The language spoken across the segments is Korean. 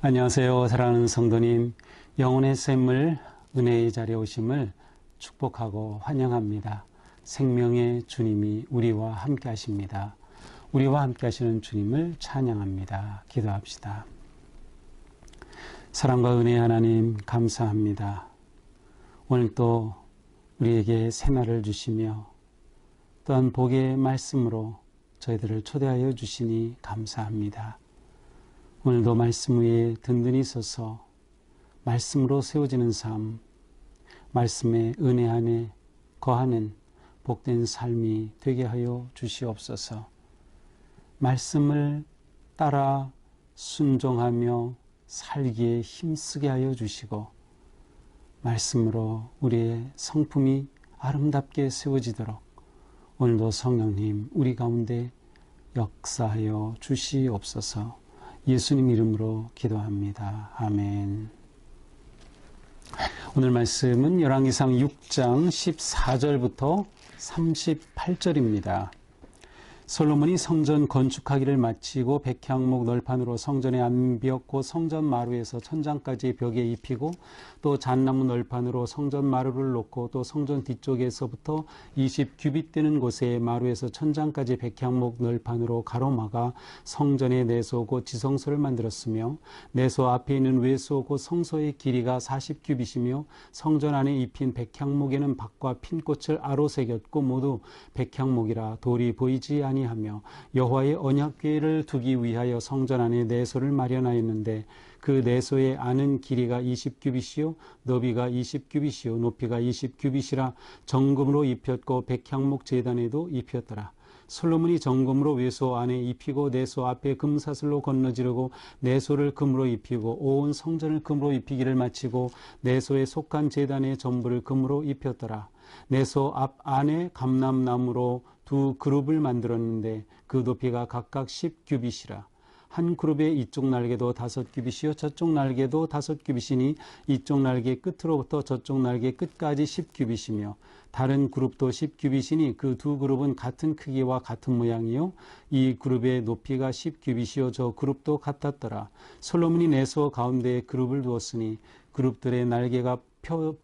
안녕하세요. 사랑하는 성도님, 영혼의 샘물 은혜의 자리에 오심을 축복하고 환영합니다. 생명의 주님이 우리와 함께 하십니다. 우리와 함께 하시는 주님을 찬양합니다. 기도합시다. 사랑과 은혜의 하나님 감사합니다. 오늘 또 우리에게 새날을 주시며 또한 복의 말씀으로 저희들을 초대하여 주시니 감사합니다. 오늘도 말씀 위에 든든히 서서 말씀으로 세워지는 삶, 말씀의 은혜 안에 거하는 복된 삶이 되게 하여 주시옵소서. 말씀을 따라 순종하며 살기에 힘쓰게 하여 주시고 말씀으로 우리의 성품이 아름답게 세워지도록 오늘도 성령님 우리 가운데 역사하여 주시옵소서. 예수님 이름으로 기도합니다. 아멘. 오늘 말씀은 열왕기상 6장 14절부터 38절입니다. 솔로몬이 성전 건축하기를 마치고 백향목 널판으로 성전의 암벽 곧 성전 마루에서 천장까지 벽에 입히고 또 잣나무 널판으로 성전 마루를 놓고 또 성전 뒤쪽에서부터 20규빗 되는 곳에 마루에서 천장까지 백향목 널판으로 가로막아 성전의 내소 곧 지성소를 만들었으며 내소 앞에 있는 외소 곧 성소의 길이가 40규빗이며 성전 안에 입힌 백향목에는 박과 핀꽃을 아로 새겼고 모두 백향목이라 돌이 보이지 아니하며 여호와의 언약궤를 두기 위하여 성전 안에 내소를 마련하였는데 그 내소의 안은 길이가 20규빗이요 너비가 20규빗이요 높이가 20규빗이라 정금으로 입혔고 백향목 제단에도 입혔더라. 솔로몬이 정금으로 외소 안에 입히고 내소 앞에 금사슬로 건너지르고 내소를 금으로 입히고 온 성전을 금으로 입히기를 마치고 내소에 속한 제단의 전부를 금으로 입혔더라. 내소 앞 안에 감람나무로 두 그룹을 만들었는데 그 높이가 각각 10규빗이라. 한 그룹의 이쪽 날개도 5규빗이요 저쪽 날개도 5규빗이니 이쪽 날개 끝으로부터 저쪽 날개 끝까지 10규빗이며 다른 그룹도 10규빗이니 그 두 그룹은 같은 크기와 같은 모양이요 이 그룹의 높이가 10규빗이요 저 그룹도 같았더라. 솔로몬이 내소 가운데에 그룹을 두었으니 그룹들의 날개가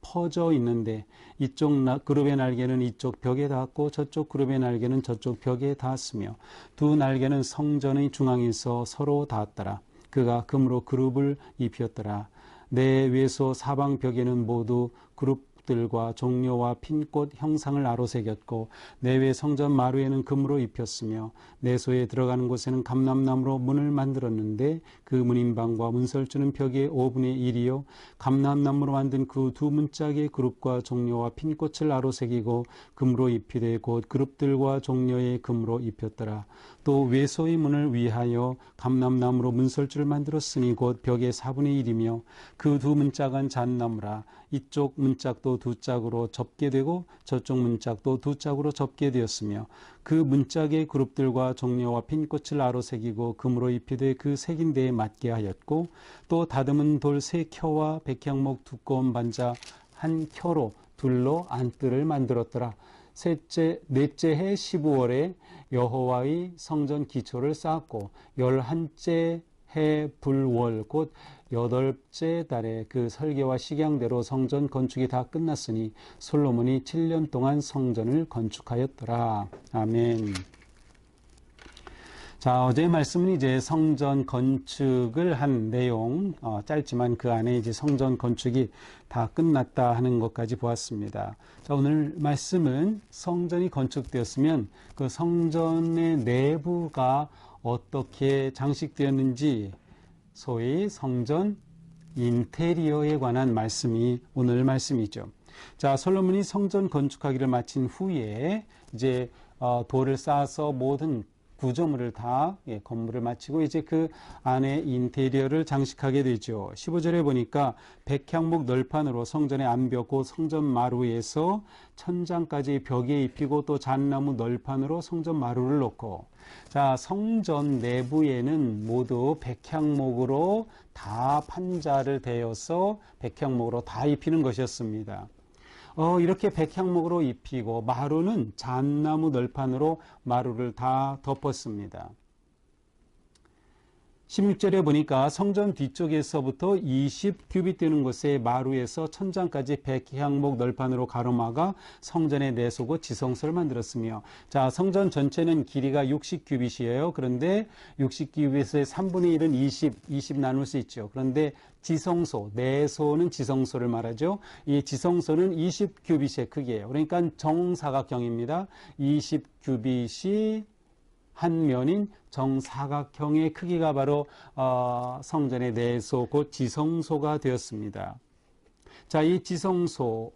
퍼져 있는데 이쪽 그룹의 날개는 이쪽 벽에 닿았고 저쪽 그룹의 날개는 저쪽 벽에 닿았으며 두 날개는 성전의 중앙에서 서로 닿았더라. 그가 금으로 그룹을 입혔더라. 내 외소 사방 벽에는 모두 그룹들과 종려와 핀꽃 형상을 아로새겼고 내외 성전 마루에는 금으로 입혔으며 내소에 들어가는 곳에는 감람나무로 문을 만들었는데 그 문인방과 문설주는 벽의 5분의 1이요 감람나무로 만든 그 두 문짝의 그룹과 종려와 핀꽃을 아로새기고 금으로 입히되 곧 그룹들과 종려의 금으로 입혔더라. 또 외소의 문을 위하여 감람나무로 문설주를 만들었으니 곧 벽의 4분의 1이며 그 두 문짝은 잣나무라. 이쪽 문짝도 두 짝으로 접게 되고 저쪽 문짝도 두 짝으로 접게 되었으며 그 문짝의 그룹들과 종려와 핀꽃을 아로새기고 금으로 입히되 그 새긴 데에 맞게 하였고 또 다듬은 돌 3켜와 백향목 두꺼운 반자 1켜로 둘로 안뜰을 만들었더라. 넷째 해 15월에 여호와의 성전 기초를 쌓았고 11째 해 불월 곧 8째 달에 그 설계와 식양대로 성전 건축이 다 끝났으니 솔로몬이 7년 동안 성전을 건축하였더라. 아멘. 자, 어제의 말씀은 이제 성전 건축을 한 내용, 짧지만 그 안에 이제 성전 건축이 다 끝났다 하는 것까지 보았습니다. 자, 오늘 말씀은 성전이 건축되었으면 그 성전의 내부가 어떻게 장식되었는지 소위 성전 인테리어에 관한 말씀이 오늘 말씀이죠. 자, 솔로몬이 성전 건축하기를 마친 후에 이제 돌을 쌓아서 모든 구조물을 다 건물을 마치고 이제 그 안에 인테리어를 장식하게 되죠. 15절에 보니까 백향목 널판으로 성전의 암벽 곧 성전 마루에서 천장까지 벽에 입히고 또 잣나무 널판으로 성전 마루를 놓고 자 성전 내부에는 모두 백향목으로 다 판자를 대어서 백향목으로 다 입히는 것이었습니다. 이렇게 백향목으로 입히고 마루는 잣나무 널판으로 마루를 다 덮었습니다. 16절에 보니까 성전 뒤쪽에서부터 20규빗 되는 곳의 마루에서 천장까지 100향목 널판으로 가로막아 성전에 내소고 지성소를 만들었으며, 자, 성전 전체는 길이가 60규빗이에요. 그런데 60규빗의 3분의 1은 20 나눌 수 있죠. 그런데 지성소, 내소는 지성소를 말하죠. 이 지성소는 20규빗의 크기예요. 그러니까 정사각형입니다. 20규빗이 한 면인 정사각형의 크기가 바로 성전의 내소 곧 지성소가 되었습니다. 자, 이 지성소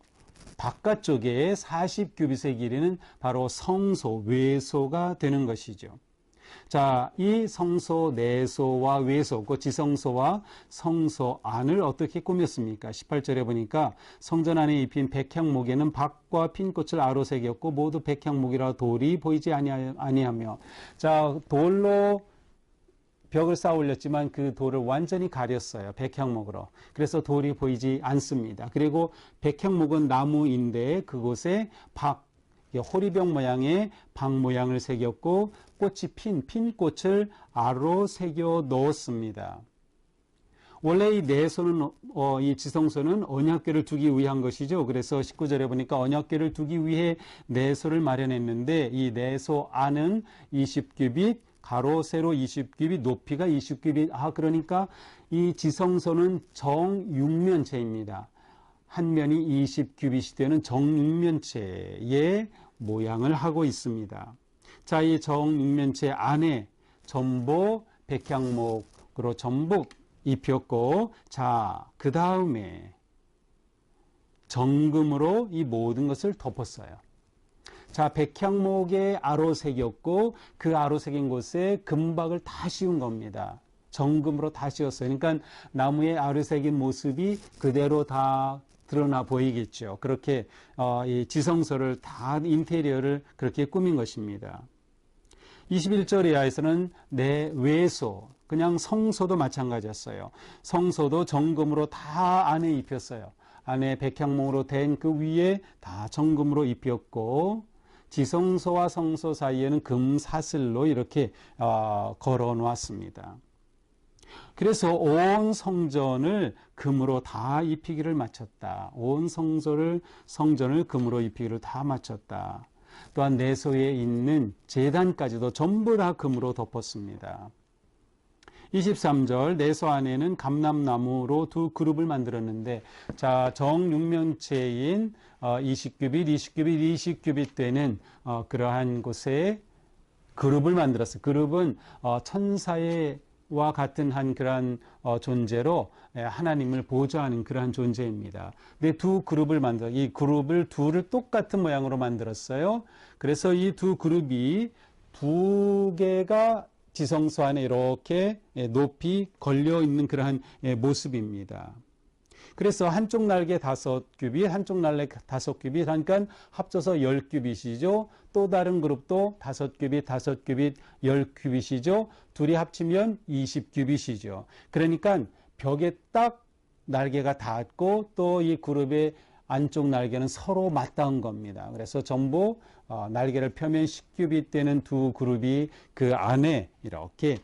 바깥쪽에 40규빗의 길이는 바로 성소, 외소가 되는 것이죠. 자, 이 성소 내소와 외소, 그 지성소와 성소 안을 어떻게 꾸몄습니까? 18절에 보니까 성전 안에 입힌 백향목에는 박과 핀꽃을 아로새겼고 모두 백향목이라 돌이 보이지 아니하며, 자, 돌로 벽을 쌓아 올렸지만 그 돌을 완전히 가렸어요. 백향목으로. 그래서 돌이 보이지 않습니다. 그리고 백향목은 나무인데 그곳에 호리병 모양의 박 모양을 새겼고 꽃이 핀꽃을 아로 새겨 넣었습니다. 원래 이 내소는 이 지성소는 언약궤를 두기 위한 것이죠. 그래서 19절에 보니까 언약궤를 두기 위해 내소를 마련했는데 이 내소 안은 20규빗, 가로 세로 20규빗, 높이가 20규빗. 그러니까 이 지성소는 정육면체입니다. 한 면이 20규빗이 되는 정육면체의 모양을 하고 있습니다. 자, 이 정육면체 안에 전부 백향목으로 전부 입혔고, 자, 그 다음에 정금으로 이 모든 것을 덮었어요. 자, 백향목에 아로새겼고 그 아로새긴 곳에 금박을 다 씌운 겁니다. 정금으로 다 씌웠어요. 그러니까 나무에 아로새긴 모습이 그대로 다 드러나 보이겠죠. 그렇게 이 지성소를 다 인테리어를 그렇게 꾸민 것입니다. 21절 이하에서는 내외소, 그냥 성소도 마찬가지였어요. 성소도 정금으로 다 안에 입혔어요. 안에 백향목으로 된 그 위에 다 정금으로 입혔고, 지성소와 성소 사이에는 금사슬로 이렇게 걸어 놓았습니다. 그래서 온 성전을 금으로 다 입히기를 마쳤다. 온 성전을 금으로 입히기를 다 마쳤다. 또한 내소에 있는 제단까지도 전부 다 금으로 덮었습니다. 23절 내소 안에는 감람나무로 두 그룹을 만들었는데, 자, 정육면체인 20규빗 되는 그러한 곳에 그룹을 만들었어요. 그룹은 천사와 같은 한 그러한 존재로 하나님을 보좌하는 그러한 존재입니다. 근데 두 그룹을 이 그룹을 둘을 똑같은 모양으로 만들었어요. 그래서 이 두 그룹이 두 개가 지성소 안에 이렇게 높이 걸려 있는 그러한 모습입니다. 그래서 한쪽 날개 5규빗, 한쪽 날개 5규빗 하니까 합쳐서 10규빗이죠. 또 다른 그룹도 5규빗, 5규빗, 10규빗이죠. 둘이 합치면 20규빗이죠. 그러니까 벽에 딱 날개가 닿았고 또 이 그룹의 안쪽 날개는 서로 맞닿은 겁니다. 그래서 전부 날개를 펴면 10규빗 되는 두 그룹이 그 안에 이렇게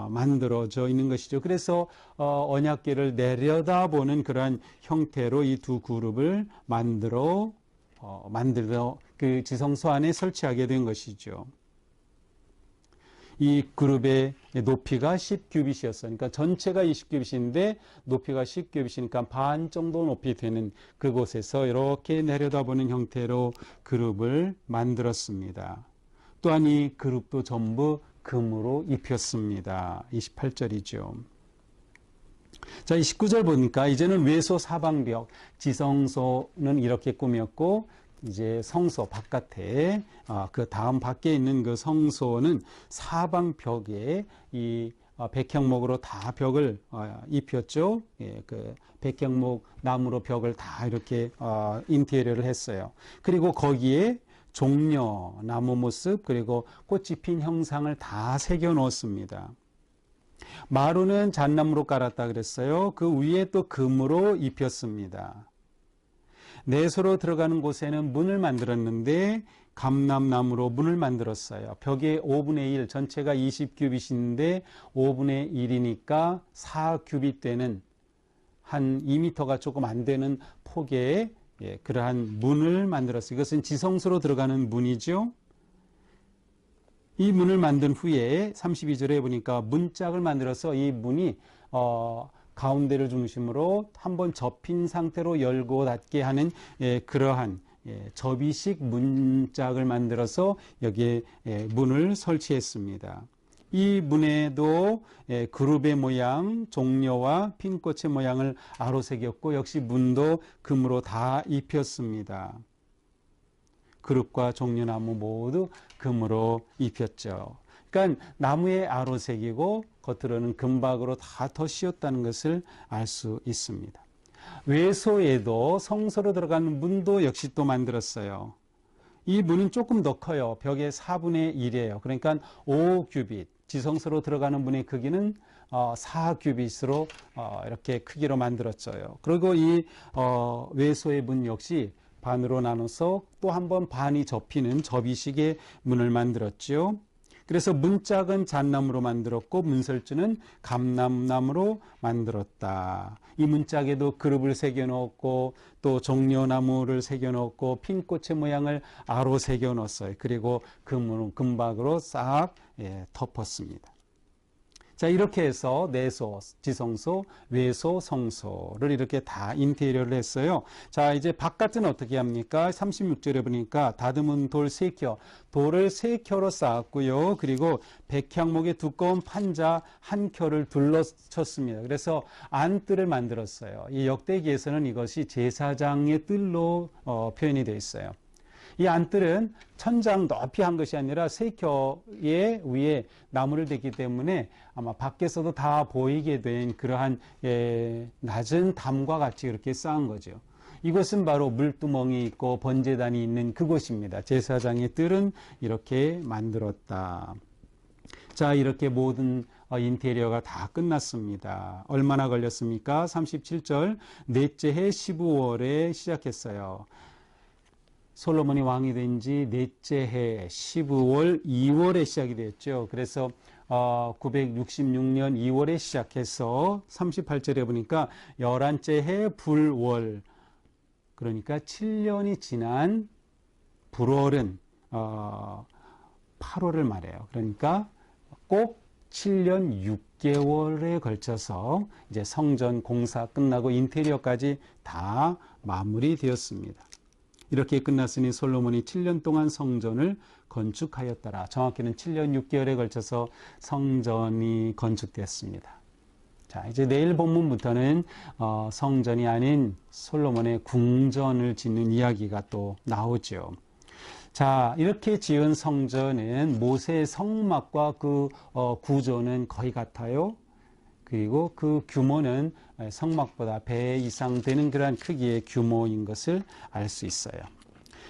만들어져 있는 것이죠. 그래서 언약궤를 내려다보는 그러한 형태로 이 두 그룹을 만들어 그 지성소 안에 설치하게 된 것이죠. 이 그룹의 높이가 10규빗이었어요. 그러니까 전체가 20규빗인데 높이가 10규빗이니까 반 정도 높이 되는 그곳에서 이렇게 내려다보는 형태로 그룹을 만들었습니다. 또한 이 그룹도 전부 금으로 입혔습니다. 28절이죠. 자, 이 19절 보니까 이제는 외소 사방벽, 지성소는 이렇게 꾸몄고 이제 성소 바깥에 그 다음 밖에 있는 그 성소는 사방 벽에 이 백향목으로 다 벽을 입혔죠. 예, 그 백향목 나무로 벽을 다 이렇게 인테리어를 했어요. 그리고 거기에 종려 나무 모습 그리고 꽃이 핀 형상을 다 새겨 놓았습니다. 마루는 잣나무로 깔았다 그랬어요. 그 위에 또 금으로 입혔습니다. 내소로 들어가는 곳에는 문을 만들었는데 감람나무로 문을 만들었어요. 벽의 5분의 1, 전체가 20규빗인데 5분의 1이니까 4규빗 되는 한 2m가 조금 안 되는 폭의 그러한 문을 만들었어요. 이것은 지성소로 들어가는 문이죠. 이 문을 만든 후에 32절에 보니까 문짝을 만들어서 이 문이 가운데를 중심으로 한번 접힌 상태로 열고 닫게 하는 그러한 접이식 문짝을 만들어서 여기에 문을 설치했습니다. 이 문에도 그룹의 모양, 종려와 핀꽃의 모양을 아로새겼고 역시 문도 금으로 다 입혔습니다. 그룹과 종려나무 모두 금으로 입혔죠. 그러니까 나무에 아로새기고 겉으로는 금박으로 다 덧씌웠다는 것을 알 수 있습니다. 외소에도 성소로 들어가는 문도 역시 또 만들었어요. 이 문은 조금 더 커요. 벽의 4분의 1이에요. 그러니까 5규빗. 지성소로 들어가는 문의 크기는 4규빗으로 이렇게 크기로 만들었어요. 그리고 이 외소의 문 역시 반으로 나눠서 또 한 번 반이 접히는 접이식의 문을 만들었죠. 그래서 문짝은 잣나무로 만들었고 문설주는 감람나무로 만들었다. 이 문짝에도 그룹을 새겨넣었고 또 종려나무를 새겨넣었고 핀꽃의 모양을 아로 새겨넣었어요. 그리고 금박으로 싹 덮었습니다. 자, 이렇게 해서 내소, 지성소, 외소, 성소를 이렇게 다 인테리어를 했어요. 자, 이제 바깥은 어떻게 합니까? 36절에 보니까 다듬은 돌 3켜, 돌을 3켜로 쌓았고요. 그리고 백향목의 두꺼운 판자 1켜를 둘러쳤습니다. 그래서 안뜰을 만들었어요. 이 역대기에서는 이것이 제사장의 뜰로 표현이 되어 있어요. 이 안뜰은 천장 높이 한 것이 아니라 3켜의 위에 나무를 댔기 때문에 아마 밖에서도 다 보이게 된 그러한 낮은 담과 같이 그렇게 쌓은 거죠. 이것은 바로 물두멍이 있고 번제단이 있는 그곳입니다. 제사장의 뜰은 이렇게 만들었다. 자, 이렇게 모든 인테리어가 다 끝났습니다. 얼마나 걸렸습니까? 37절, 넷째 해 15월에 시작했어요. 솔로몬이 왕이 된 지 넷째 해 15월 2월에 시작이 됐죠. 그래서 966년 2월에 시작해서 38절에 보니까 11째 해 불월, 그러니까 7년이 지난 불월은 8월을 말해요. 그러니까 꼭 7년 6개월에 걸쳐서 이제 성전 공사 끝나고 인테리어까지 다 마무리되었습니다. 이렇게 끝났으니 솔로몬이 7년 동안 성전을 건축하였더라. 정확히는 7년 6개월에 걸쳐서 성전이 건축되었습니다. 자, 이제 내일 본문부터는 성전이 아닌 솔로몬의 궁전을 짓는 이야기가 또 나오죠. 자, 이렇게 지은 성전은 모세의 성막과 그 구조는 거의 같아요. 그리고 그 규모는 성막보다 배 이상 되는 그러한 크기의 규모인 것을 알 수 있어요.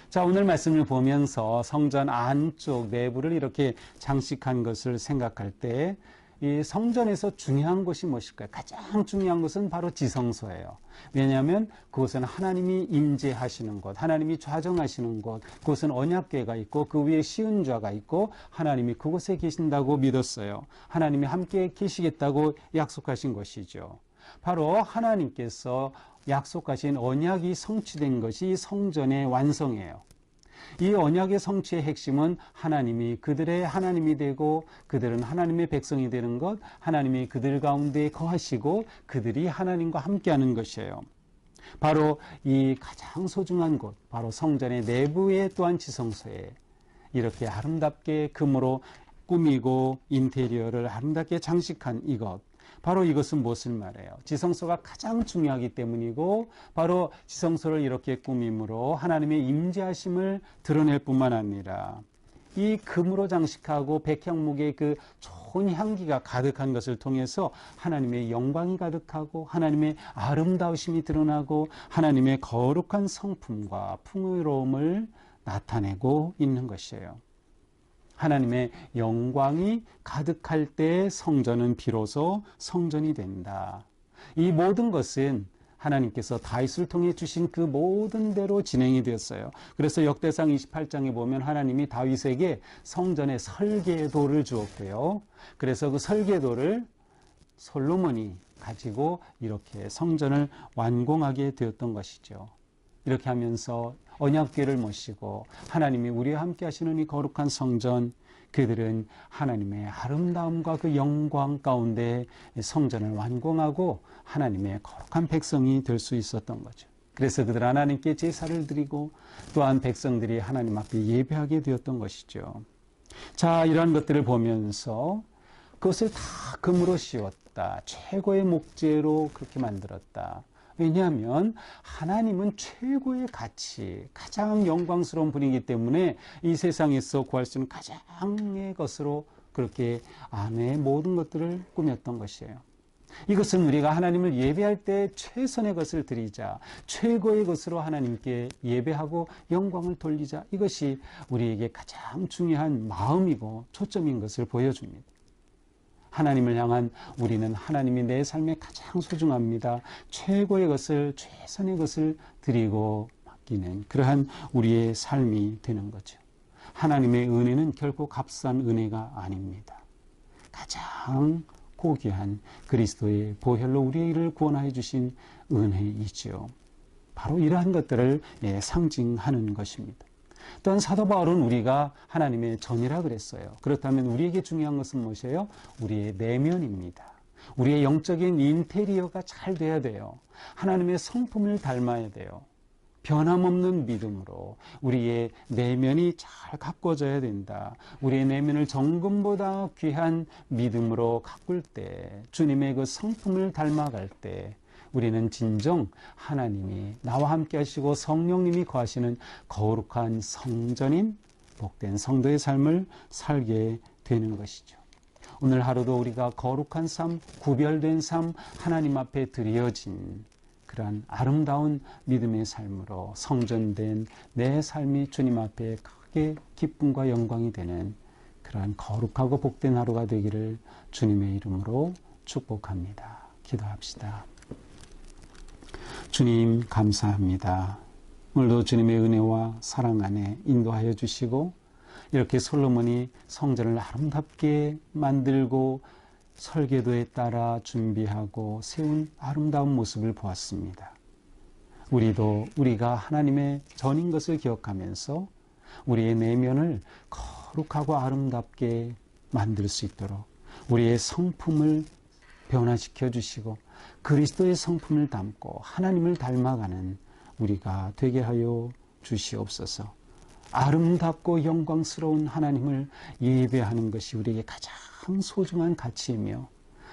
자, 오늘 말씀을 보면서 성전 안쪽 내부를 이렇게 장식한 것을 생각할 때 이 성전에서 중요한 것이 무엇일까요? 가장 중요한 것은 바로 지성소예요. 왜냐하면 그것은 하나님이 임재하시는 곳, 하나님이 좌정하시는 곳, 그것은 언약궤가 있고 그 위에 시은좌가 있고 하나님이 그곳에 계신다고 믿었어요. 하나님이 함께 계시겠다고 약속하신 것이죠. 바로 하나님께서 약속하신 언약이 성취된 것이 성전의 완성이에요. 이 언약의 성취의 핵심은 하나님이 그들의 하나님이 되고 그들은 하나님의 백성이 되는 것, 하나님이 그들 가운데 거하시고 그들이 하나님과 함께하는 것이에요. 바로 이 가장 소중한 곳, 바로 성전의 내부에 또한 지성소에 이렇게 아름답게 금으로 꾸미고 인테리어를 아름답게 장식한 이것, 바로 이것은 무엇을 말해요? 지성소가 가장 중요하기 때문이고 바로 지성소를 이렇게 꾸밈으로 하나님의 임재하심을 드러낼 뿐만 아니라 이 금으로 장식하고 백향목의 그 좋은 향기가 가득한 것을 통해서 하나님의 영광이 가득하고 하나님의 아름다우심이 드러나고 하나님의 거룩한 성품과 풍요로움을 나타내고 있는 것이에요. 하나님의 영광이 가득할 때 성전은 비로소 성전이 된다. 이 모든 것은 하나님께서 다윗을 통해 주신 그 모든 대로 진행이 되었어요. 그래서 역대상 28장에 보면 하나님이 다윗에게 성전의 설계도를 주었고요. 그래서 그 설계도를 솔로몬이 가지고 이렇게 성전을 완공하게 되었던 것이죠. 이렇게 하면서 언약궤를 모시고 하나님이 우리와 함께 하시는 이 거룩한 성전, 그들은 하나님의 아름다움과 그 영광 가운데 성전을 완공하고 하나님의 거룩한 백성이 될 수 있었던 거죠. 그래서 그들 하나님께 제사를 드리고 또한 백성들이 하나님 앞에 예배하게 되었던 것이죠. 자, 이러한 것들을 보면서 그것을 다 금으로 씌웠다. 최고의 목재로 그렇게 만들었다. 왜냐하면 하나님은 최고의 가치, 가장 영광스러운 분이기 때문에 이 세상에서 구할 수 있는 가장의 것으로 그렇게 안에 모든 것들을 꾸몄던 것이에요. 이것은 우리가 하나님을 예배할 때 최선의 것을 드리자, 최고의 것으로 하나님께 예배하고 영광을 돌리자, 이것이 우리에게 가장 중요한 마음이고 초점인 것을 보여줍니다. 하나님을 향한 우리는 하나님이 내 삶에 가장 소중합니다. 최고의 것을, 최선의 것을 드리고 맡기는 그러한 우리의 삶이 되는 거죠. 하나님의 은혜는 결코 값싼 은혜가 아닙니다. 가장 고귀한 그리스도의 보혈로 우리를 구원하여 주신 은혜이지요. 바로 이러한 것들을 상징하는 것입니다. 또한 사도 바울은 우리가 하나님의 전이라 그랬어요. 그렇다면 우리에게 중요한 것은 무엇이에요? 우리의 내면입니다. 우리의 영적인 인테리어가 잘 돼야 돼요. 하나님의 성품을 닮아야 돼요. 변함없는 믿음으로 우리의 내면이 잘 가꿔져야 된다. 우리의 내면을 정금보다 귀한 믿음으로 가꿀 때, 주님의 그 성품을 닮아갈 때 우리는 진정 하나님이 나와 함께 하시고 성령님이 거하시는 거룩한 성전인 복된 성도의 삶을 살게 되는 것이죠. 오늘 하루도 우리가 거룩한 삶, 구별된 삶, 하나님 앞에 드려진 그러한 아름다운 믿음의 삶으로 성전된 내 삶이 주님 앞에 크게 기쁨과 영광이 되는 그러한 거룩하고 복된 하루가 되기를 주님의 이름으로 축복합니다. 기도합시다. 주님 감사합니다. 오늘도 주님의 은혜와 사랑 안에 인도하여 주시고 이렇게 솔로몬이 성전을 아름답게 만들고 설계도에 따라 준비하고 세운 아름다운 모습을 보았습니다. 우리도 우리가 하나님의 전인 것을 기억하면서 우리의 내면을 거룩하고 아름답게 만들 수 있도록 우리의 성품을 변화시켜 주시고 그리스도의 성품을 담고 하나님을 닮아가는 우리가 되게 하여 주시옵소서. 아름답고 영광스러운 하나님을 예배하는 것이 우리에게 가장 소중한 가치이며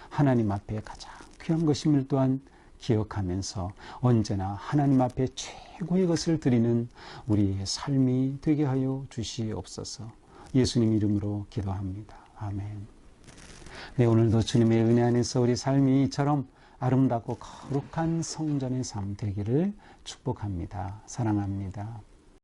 하나님 앞에 가장 귀한 것임을 또한 기억하면서 언제나 하나님 앞에 최고의 것을 드리는 우리의 삶이 되게 하여 주시옵소서. 예수님 이름으로 기도합니다. 아멘. 네, 오늘도 주님의 은혜 안에서 우리 삶이 이처럼 아름답고 거룩한 성전의 삶 되기를 축복합니다. 사랑합니다.